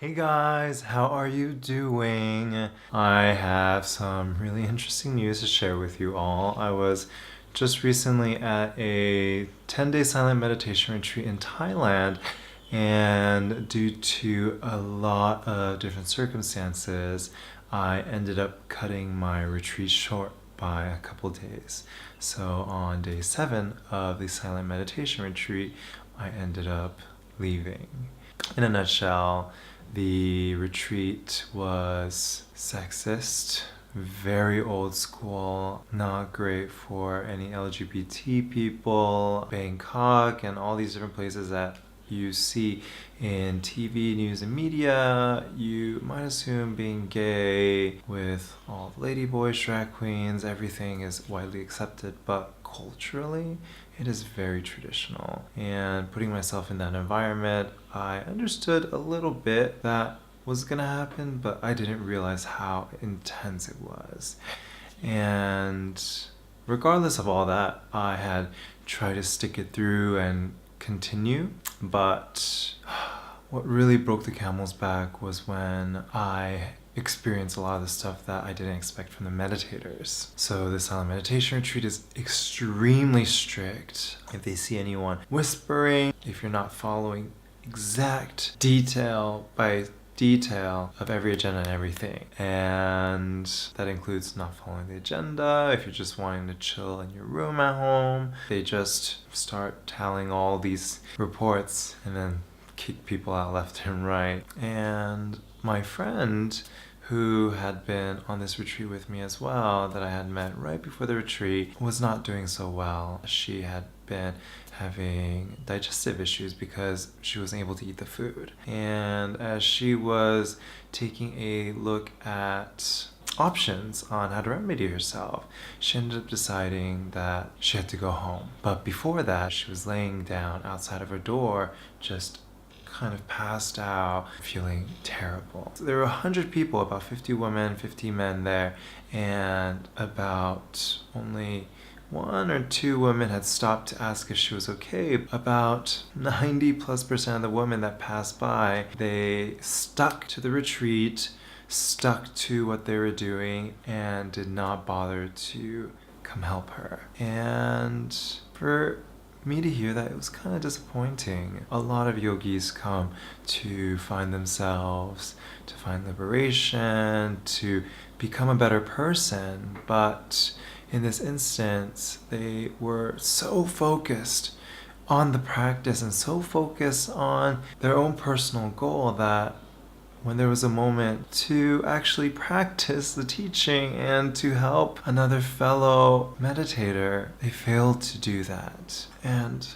Hey guys, how are you doing? I have some really interesting news to share with you all. I was just recently at a 10-day silent meditation retreat in Thailand, and due to a lot of different circumstances, I ended up cutting my retreat short by a couple days. So on day 7 of the silent meditation retreat, I ended up leaving. In a nutshell, the retreat was sexist, very old school, not great for any LGBT people. Bangkok and all these different places that you see in TV, news, and media, you might assume being gay with all the ladyboys, drag queens, everything is widely accepted, but culturally, it is very traditional. And putting myself in that environment, I understood a little bit that was gonna happen, but I didn't realize how intense it was. And regardless of all that, I had tried to stick it through and continue, but what really broke the camel's back was when I experienced a lot of the stuff that I didn't expect from the meditators. So the silent meditation retreat is extremely strict. If they see anyone whispering, if you're not following exact detail by detail of every agenda and everything, and that includes not following the agenda. If you're just wanting to chill in your room at home, they just start telling all these reports and then kick people out left and right. And my friend who had been on this retreat with me as well, that I had met right before the retreat, was not doing so well. She had been having digestive issues because she wasn't able to eat the food. And as she was taking a look at options on how to remedy herself, she ended up deciding that she had to go home. But before that, she was laying down outside of her door, just kind of passed out, feeling terrible. So there were 100 people, about 50 women, 50 men there, and about only 1 or 2 women had stopped to ask if she was okay. About 90+% of the women that passed by, they stuck to the retreat, stuck to what they were doing, and did not bother to come help her. And for me to hear that, it was kind of disappointing. A lot of yogis come to find themselves, to find liberation, to become a better person, but in this instance, they were so focused on the practice and so focused on their own personal goal that when there was a moment to actually practice the teaching and to help another fellow meditator, they failed to do that. And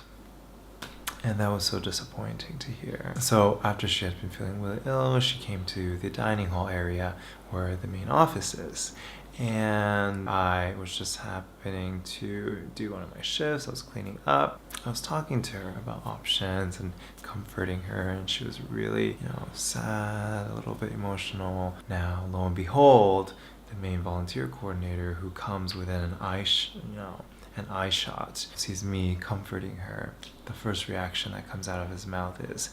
that was so disappointing to hear. So after she had been feeling really ill, she came to the dining hall area where the main office is. And I was just happening to do one of my shifts. I was cleaning up. I was talking to her about options and comforting her, and she was really, sad, a little bit emotional. Now, lo and behold, the main volunteer coordinator, who comes within an eye shot, sees me comforting her. The first reaction that comes out of his mouth is,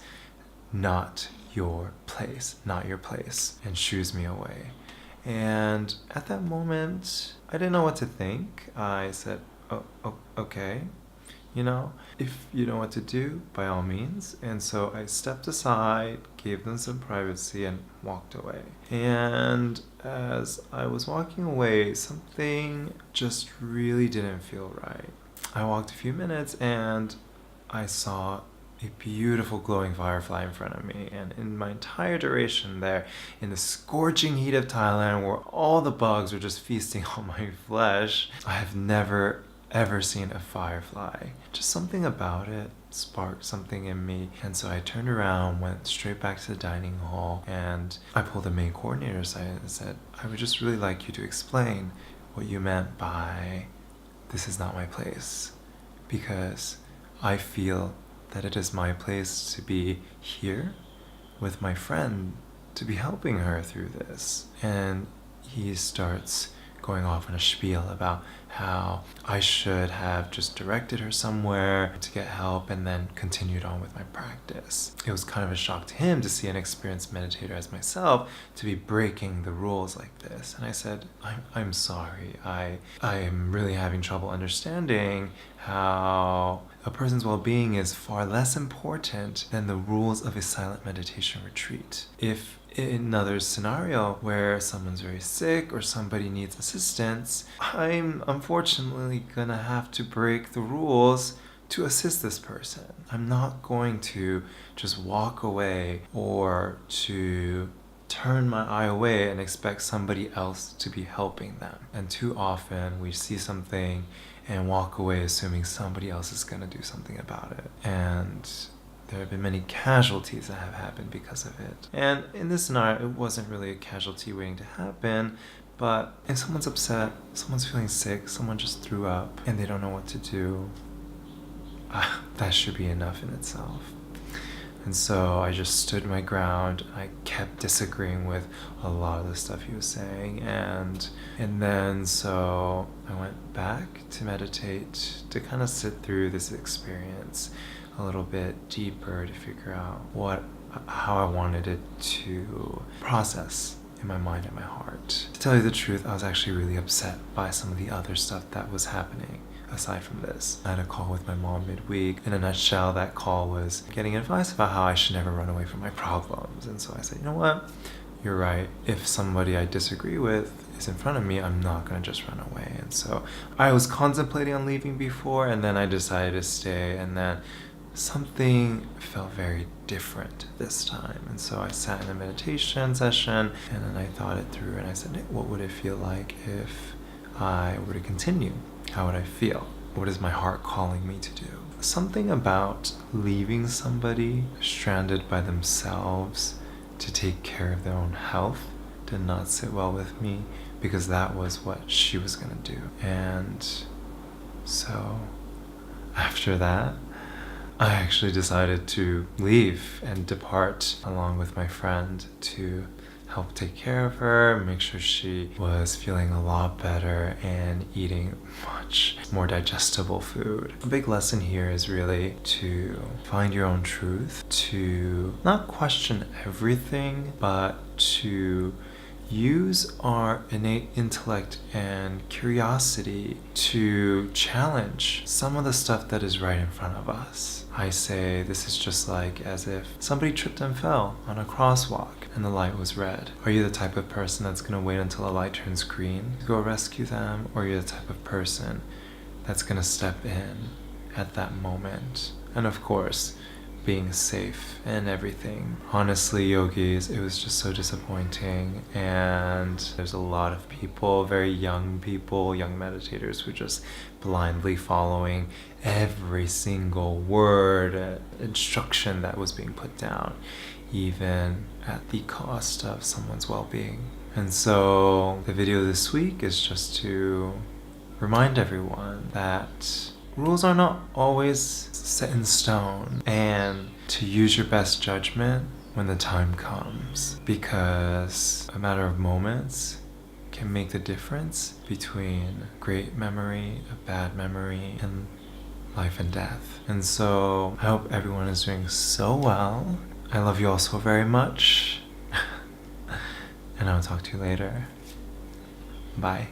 "Not your place, not your place," and shoos me away. And at that moment, I didn't know what to think. I said, okay, if you know what to do, by all means. And so I stepped aside, gave them some privacy, and walked away. And as I was walking away, something just really didn't feel right. I walked a few minutes and I saw a beautiful glowing firefly in front of me, and in my entire duration there, in the scorching heat of Thailand where all the bugs were just feasting on my flesh, I have never ever seen a firefly. Just something about it sparked something in me, and so I turned around, went straight back to the dining hall, and I pulled the main coordinator aside and said, "I would just really like you to explain what you meant by this is not my place, because I feel that it is my place to be here with my friend, to be helping her through this." And he starts going off on a spiel about how I should have just directed her somewhere to get help and then continued on with my practice. It was kind of a shock to him to see an experienced meditator as myself to be breaking the rules like this. And I said, I'm sorry. I am really having trouble understanding how a person's well-being is far less important than the rules of a silent meditation retreat. If in another scenario where someone's very sick or somebody needs assistance, I'm unfortunately gonna have to break the rules to assist this person. I'm not going to just walk away or to turn my eye away and expect somebody else to be helping them. And too often we see something and walk away assuming somebody else is going to do something about it. And there have been many casualties that have happened because of it. And in this scenario, it wasn't really a casualty waiting to happen, but if someone's upset, someone's feeling sick, someone just threw up, and they don't know what to do, that should be enough in itself. And so I just stood my ground. I kept disagreeing with a lot of the stuff he was saying. And then so I went back to meditate, to kind of sit through this experience a little bit deeper, to figure out how I wanted it to process in my mind and my heart. To tell you the truth, I was actually really upset by some of the other stuff that was happening. Aside from this, I had a call with my mom midweek. In a nutshell, that call was getting advice about how I should never run away from my problems. And so I said, you know what? You're right. If somebody I disagree with is in front of me, I'm not going to just run away. And so I was contemplating on leaving before, and then I decided to stay. And then something felt very different this time. And so I sat in a meditation session, and then I thought it through, and I said, what would it feel like if I were to continue? How would I feel? What is my heart calling me to do? Something about leaving somebody stranded by themselves to take care of their own health did not sit well with me, because that was what she was going to do. And so after that, I actually decided to leave and depart along with my friend to help take care of her, make sure she was feeling a lot better and eating much more digestible food. A big lesson here is really to find your own truth, to not question everything, but to use our innate intellect and curiosity to challenge some of the stuff that is right in front of us. I say this is just like as if somebody tripped and fell on a crosswalk and the light was red. Are you the type of person that's going to wait until a light turns green to go rescue them? Or are you the type of person that's going to step in at that moment? And of course, being safe and everything. Honestly, yogis, it was just so disappointing. And there's a lot of people, very young people, young meditators, who just blindly following every single word, instruction that was being put down, even at the cost of someone's well-being. And so the video this week is just to remind everyone that rules are not always set in stone, and to use your best judgment when the time comes, because a matter of moments can make the difference between great memory, a bad memory, and life and death. And so I hope everyone is doing so well. I love you all so very much. And I'll talk to you later. Bye.